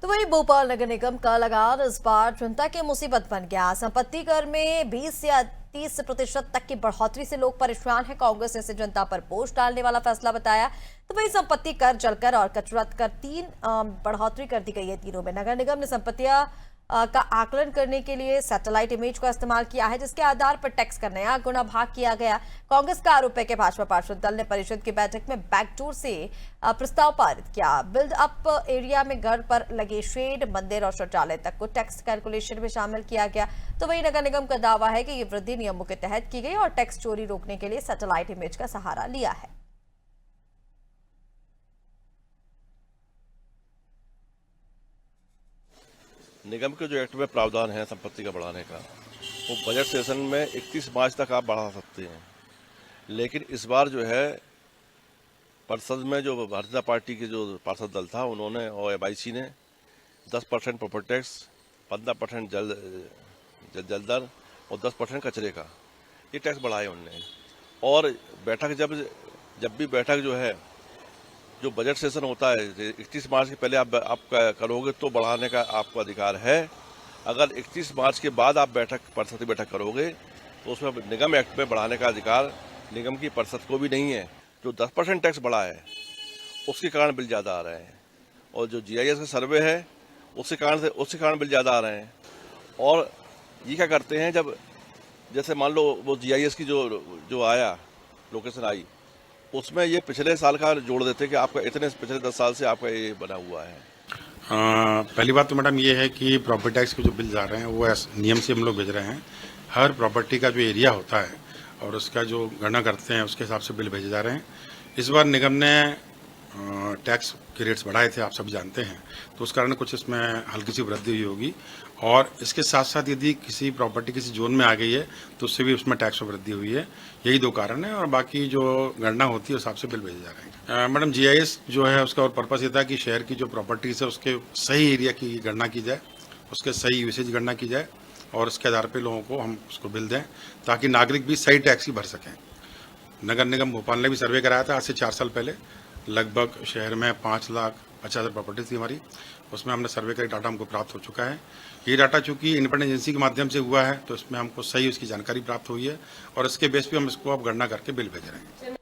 तो वही भोपाल नगर निगम का लगान इस बार जनता की मुसीबत बन गया। संपत्ति कर में 20 से 30% तक की बढ़ोतरी से लोग परेशान हैं। कांग्रेस ने इसे जनता पर बोझ डालने वाला फैसला बताया। तो वही संपत्ति कर, जलकर और कचरा कर तीन बढ़ोतरी कर दी गई है। तीनों में नगर निगम ने संपत्तियां का आकलन करने के लिए सैटेलाइट इमेज का इस्तेमाल किया है, जिसके आधार पर टैक्स का नया गुना भाग किया गया। कांग्रेस का आरोप है कि भाजपा पार्षद दल ने परिषद की बैठक में बैकडोर से प्रस्ताव पारित किया। बिल्ड अप एरिया में घर पर लगे शेड, मंदिर और शौचालय तक को टैक्स कैलकुलेशन में शामिल किया गया। तो वही नगर निगम का दावा है कि ये वृद्धि नियमों के तहत की गई और टैक्स चोरी रोकने के लिए सैटेलाइट इमेज का सहारा लिया है। निगम के जो एक्ट में प्रावधान है संपत्ति का बढ़ाने का, वो बजट सेशन में 31 मार्च तक आप बढ़ा सकते हैं। लेकिन इस बार जो है परिषद में जो भारतीय जनता पार्टी के जो पार्षद दल था, उन्होंने और एमआईसी ने 10% प्रॉपर्टी टैक्स, 15% जलदर और 10% कचरे का ये टैक्स बढ़ाए उनने। और बैठक जब भी बैठक जो है, जो बजट सेशन होता है 31 मार्च के पहले आप करोगे तो बढ़ाने का आपको अधिकार है। अगर 31 मार्च के बाद आप परिषद की बैठक करोगे तो उसमें निगम एक्ट में बढ़ाने का अधिकार निगम की परिषद को भी नहीं है। जो 10% टैक्स बढ़ा है उसके कारण बिल ज़्यादा आ रहे हैं, और जो जीआईएस का सर्वे है उसके कारण बिल ज़्यादा आ रहे हैं। और ये क्या करते हैं, जब जैसे मान लो वो जीआईएस की जो आया लोकेशन आई, उसमें ये पिछले साल का जोड़ देते कि आपका इतने पिछले 10 साल से आपका ये बना हुआ है। पहली बात तो मैडम ये है कि प्रॉपर्टी टैक्स के जो बिल्स आ रहे हैं वो नियम से हम लोग भेज रहे हैं। हर प्रॉपर्टी का जो एरिया होता है और उसका जो गणना करते हैं उसके हिसाब से बिल भेजे जा रहे हैं। इस बार निगम ने टैक्स के रेट्स बढ़ाए थे, आप सब जानते हैं, तो उस कारण कुछ इसमें हल्की सी वृद्धि हुई होगी। और इसके साथ साथ यदि किसी प्रॉपर्टी किसी जोन में आ गई है तो उससे भी उसमें टैक्स में वृद्धि हुई है। यही दो कारण है, और बाकी जो गणना होती है उस हिसाब से बिल भेजे जा रहे हैं। मैडम जीआईएस जो है उसका और पर्पस ये था कि शहर की जो प्रॉपर्टीज है उसके सही एरिया की गणना की जाए, उसके सही यूसेज गणना की जाए, और उसके आधार पर लोगों को हम उसको बिल दें ताकि नागरिक भी सही टैक्स ही भर सकें। नगर निगम भोपाल ने भी सर्वे कराया था आज से 4 साल पहले। लगभग शहर में 5,50,000 प्रॉपर्टीज थी हमारी, उसमें हमने सर्वे का डाटा हमको प्राप्त हो चुका है। ये डाटा चूंकि इंडिपेंडेंट एजेंसी के माध्यम से हुआ है तो इसमें हमको सही उसकी जानकारी प्राप्त हुई है, और इसके बेस पे हम इसको अब गणना करके बिल भेज रहे हैं।